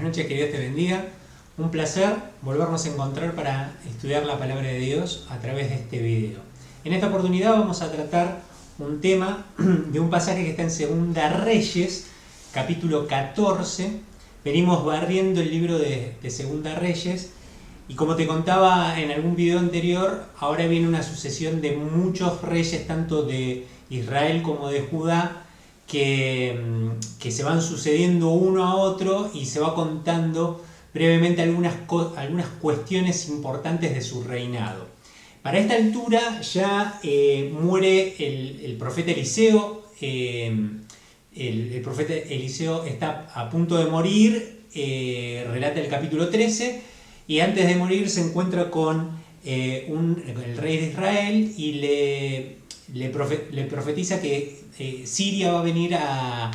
Buenas noches, que Dios te bendiga. Un placer volvernos a encontrar para estudiar la palabra de Dios a través de este video. En esta oportunidad vamos a tratar un tema de un pasaje que está en Segunda Reyes, capítulo 14. Venimos barriendo el libro de Segunda Reyes y como te contaba en algún video anterior, ahora viene una sucesión de muchos reyes, tanto de Israel como de Judá, que se van sucediendo uno a otro y se va contando brevemente algunas cuestiones importantes de su reinado. Para esta altura ya muere el profeta Eliseo. El profeta Eliseo está a punto de morir, relata el capítulo 13, y antes de morir se encuentra con el rey de Israel y le profetiza que Siria va a venir a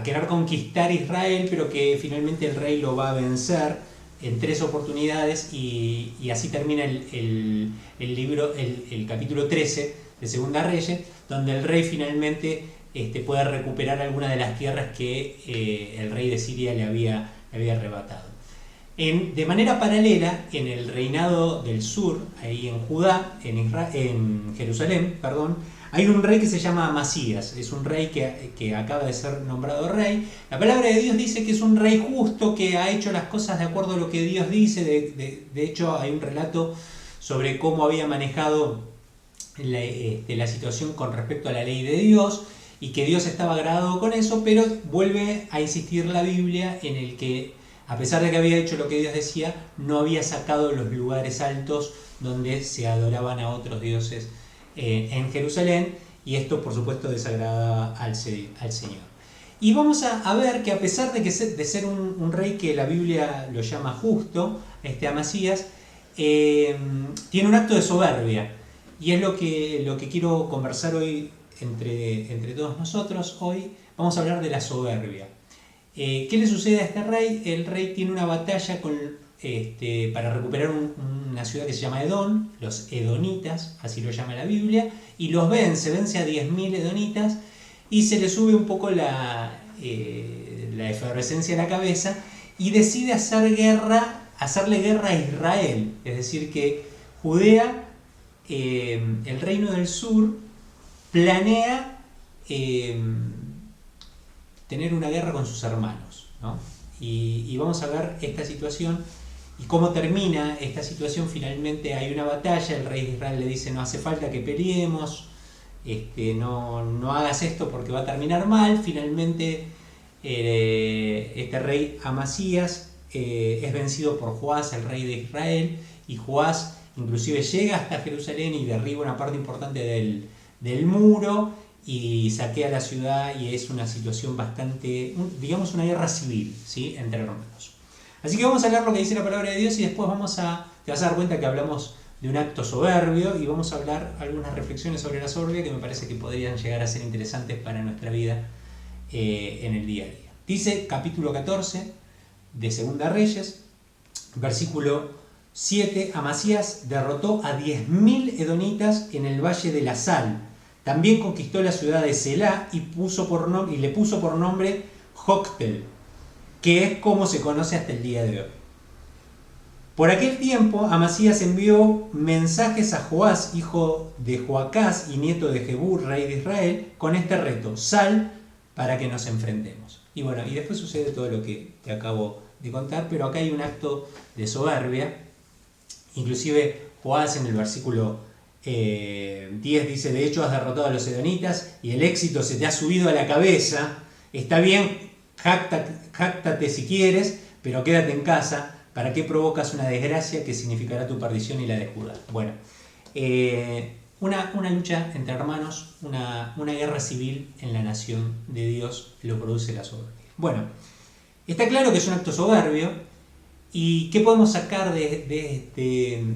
querer conquistar Israel, pero que finalmente el rey lo va a vencer en 3 oportunidades y así termina el libro, el capítulo 13 de Segunda Reyes, donde el rey finalmente puede recuperar algunas de las tierras que el rey de Siria le había arrebatado. De manera paralela, en el reinado del sur, ahí en Judá, en Jerusalén, hay un rey que se llama Amasías. Es un rey que acaba de ser nombrado rey. La palabra de Dios dice que es un rey justo, que ha hecho las cosas de acuerdo a lo que Dios dice. De hecho, hay un relato sobre cómo había manejado la situación con respecto a la ley de Dios y que Dios estaba agradado con eso, pero vuelve a insistir la Biblia en el que, a pesar de que había hecho lo que Dios decía, no había sacado los lugares altos donde se adoraban a otros dioses en Jerusalén, y esto por supuesto desagradaba al Señor. Y vamos a ver que a pesar de ser un rey que la Biblia lo llama justo, Amasías, tiene un acto de soberbia, y es lo que quiero conversar hoy entre todos nosotros. Hoy vamos a hablar de la soberbia. ¿Qué le sucede a este rey? El rey tiene una batalla para recuperar una ciudad que se llama Edom, los edonitas, así lo llama la Biblia, y los vence a 10.000 edonitas, y se le sube un poco la efervescencia a la cabeza y decide hacerle guerra a Israel. Es decir, que Judea, el reino del sur, planea tener una guerra con sus hermanos, ¿no? Y vamos a ver esta situación y cómo termina esta situación. Finalmente hay una batalla, el rey de Israel le dice: no hace falta que peleemos, no hagas esto porque va a terminar mal. Finalmente este rey Amasías es vencido por Joás, el rey de Israel, y Joás inclusive llega hasta Jerusalén y derriba una parte importante del muro y saquea la ciudad, y es una situación bastante, digamos, una guerra civil, ¿sí?, entre hermanos. Así que vamos a leer lo que dice la palabra de Dios y después te vas a dar cuenta que hablamos de un acto soberbio y vamos a hablar algunas reflexiones sobre la soberbia que me parece que podrían llegar a ser interesantes para nuestra vida en el día a día. Dice capítulo 14 de Segunda Reyes, versículo 7: Amasías derrotó a 10.000 edonitas en el valle de la Sal. También conquistó la ciudad de Selá y le puso por nombre Joctel, que es como se conoce hasta el día de hoy. Por aquel tiempo, Amasías envió mensajes a Joás, hijo de Joacás y nieto de Jebú, rey de Israel, con este reto: sal para que nos enfrentemos. Y bueno, y después sucede todo lo que te acabo de contar, pero acá hay un acto de soberbia. Inclusive Joás en el versículo 10 dice: de hecho has derrotado a los edonitas y el éxito se te ha subido a la cabeza. Está bien, jáctate si quieres, pero quédate en casa. ¿Para qué provocas una desgracia que significará tu perdición y la de Judá? Bueno, una lucha entre hermanos, una guerra civil en la nación de Dios lo produce la soberbia. Bueno, está claro que es un acto soberbio. ¿Y qué podemos sacar de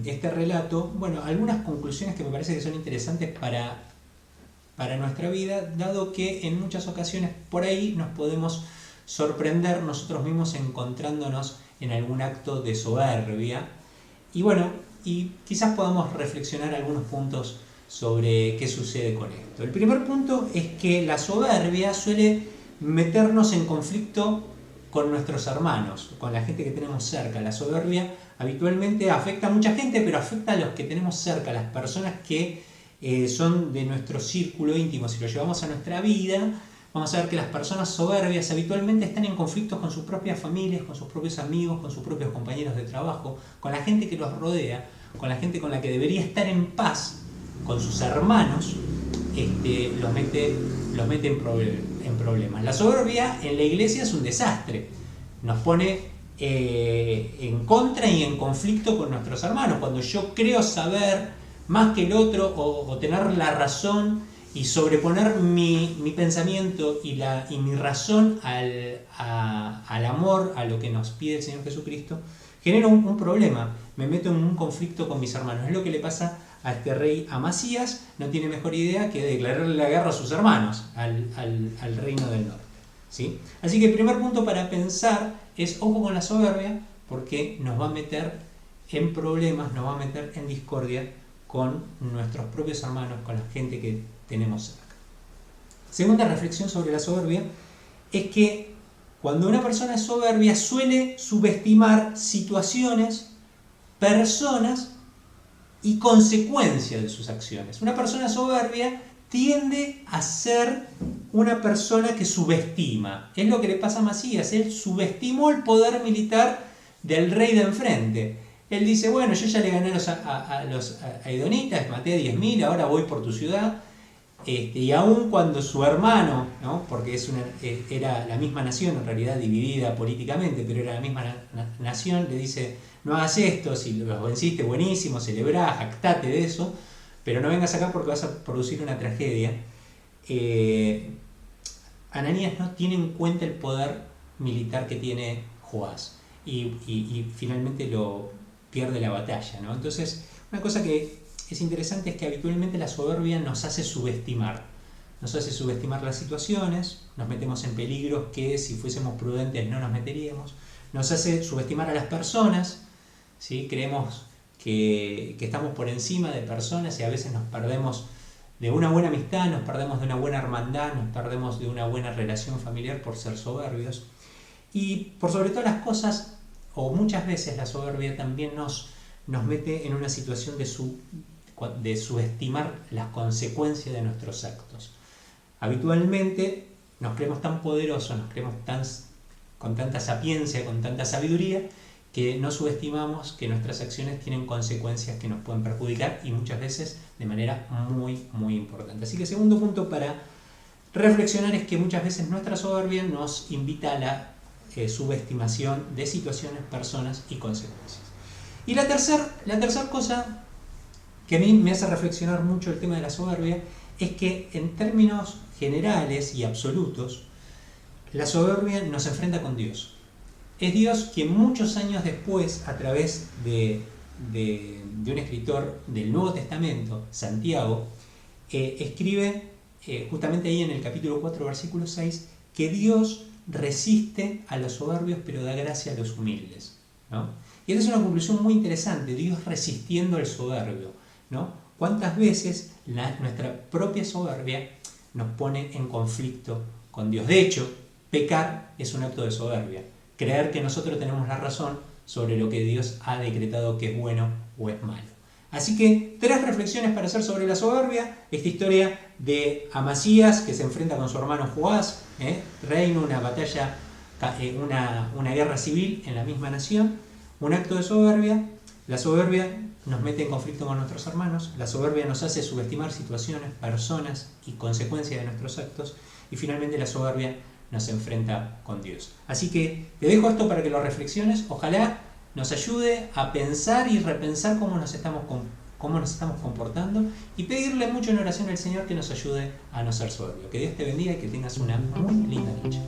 este relato? Bueno, algunas conclusiones que me parece que son interesantes para nuestra vida, dado que en muchas ocasiones por ahí nos podemos sorprender nosotros mismos encontrándonos en algún acto de soberbia. Y bueno, y quizás podamos reflexionar algunos puntos sobre qué sucede con esto. El primer punto es que la soberbia suele meternos en conflicto con nuestros hermanos, con la gente que tenemos cerca. La soberbia habitualmente afecta a mucha gente, pero afecta a los que tenemos cerca, las personas que son de nuestro círculo íntimo. Si lo llevamos a nuestra vida, vamos a ver que las personas soberbias habitualmente están en conflictos con sus propias familias, con sus propios amigos, con sus propios compañeros de trabajo, con la gente que los rodea, con la gente con la que debería estar en paz, con sus hermanos, los mete en problemas. La soberbia en la iglesia es un desastre, nos pone en contra y en conflicto con nuestros hermanos. Cuando yo creo saber más que el otro o tener la razón y sobreponer mi pensamiento y mi razón al amor, a lo que nos pide el Señor Jesucristo, genero un problema, me meto en un conflicto con mis hermanos. Es lo que le pasa a este rey Amasías. No tiene mejor idea que declararle la guerra a sus hermanos, al reino del norte, ¿sí? Así que el primer punto para pensar es ojo con la soberbia, porque nos va a meter en problemas, nos va a meter en discordia con nuestros propios hermanos, con la gente que tenemos cerca. Segunda reflexión sobre la soberbia es que cuando una persona es soberbia suele subestimar situaciones, personas y consecuencias de sus acciones. Una persona soberbia tiende a ser una persona que subestima. Es lo que le pasa a Amasías. Él subestimó el poder militar del rey de enfrente. Él dice, bueno, yo ya le gané a los edonitas, maté a 10.000, ahora voy por tu ciudad. Y aun cuando su hermano, ¿no? Porque era la misma nación, en realidad dividida políticamente, pero era la misma nación, le dice, no hagas esto, si los venciste, buenísimo, celebrá, jactate de eso, pero no vengas acá porque vas a producir una tragedia. Ananías no tiene en cuenta el poder militar que tiene Joás y finalmente lo pierde la batalla, ¿no? Entonces, una cosa que es interesante es que habitualmente la soberbia nos hace subestimar las situaciones, nos metemos en peligros que si fuésemos prudentes no nos meteríamos, nos hace subestimar a las personas, ¿sí? Creemos que estamos por encima de personas y a veces nos perdemos de una buena amistad, nos perdemos de una buena hermandad, nos perdemos de una buena relación familiar por ser soberbios. Y por sobre todas las cosas, o muchas veces la soberbia también nos mete en una situación de subestimar las consecuencias de nuestros actos. Habitualmente nos creemos tan poderosos, nos creemos con tanta sapiencia, con tanta sabiduría, que no subestimamos que nuestras acciones tienen consecuencias que nos pueden perjudicar y muchas veces de manera muy, muy importante. Así que segundo punto para reflexionar es que muchas veces nuestra soberbia nos invita a la subestimación de situaciones, personas y consecuencias. Y la tercera cosa que a mí me hace reflexionar mucho el tema de la soberbia es que en términos generales y absolutos, la soberbia nos enfrenta con Dios. Es Dios quien muchos años después, a través de un escritor del Nuevo Testamento, Santiago, escribe justamente ahí en el capítulo 4, versículo 6, que Dios resiste a los soberbios pero da gracia a los humildes, ¿no? Y esa es una conclusión muy interesante, Dios resistiendo al soberbio, ¿no? ¿Cuántas veces nuestra propia soberbia nos pone en conflicto con Dios? De hecho, pecar es un acto de soberbia. Creer que nosotros tenemos la razón sobre lo que Dios ha decretado que es bueno o es malo. Así que 3 reflexiones para hacer sobre la soberbia. Esta historia de Amasías que se enfrenta con su hermano Joás, reino, una batalla, una guerra civil en la misma nación, un acto de soberbia. La soberbia nos mete en conflicto con nuestros hermanos, la soberbia nos hace subestimar situaciones, personas y consecuencias de nuestros actos, y finalmente la soberbia nos enfrenta con Dios. Así que te dejo esto para que lo reflexiones, ojalá nos ayude a pensar y repensar cómo nos estamos comportando y pedirle mucho en oración al Señor que nos ayude a no ser soberbio. Que Dios te bendiga y que tengas una muy linda noche.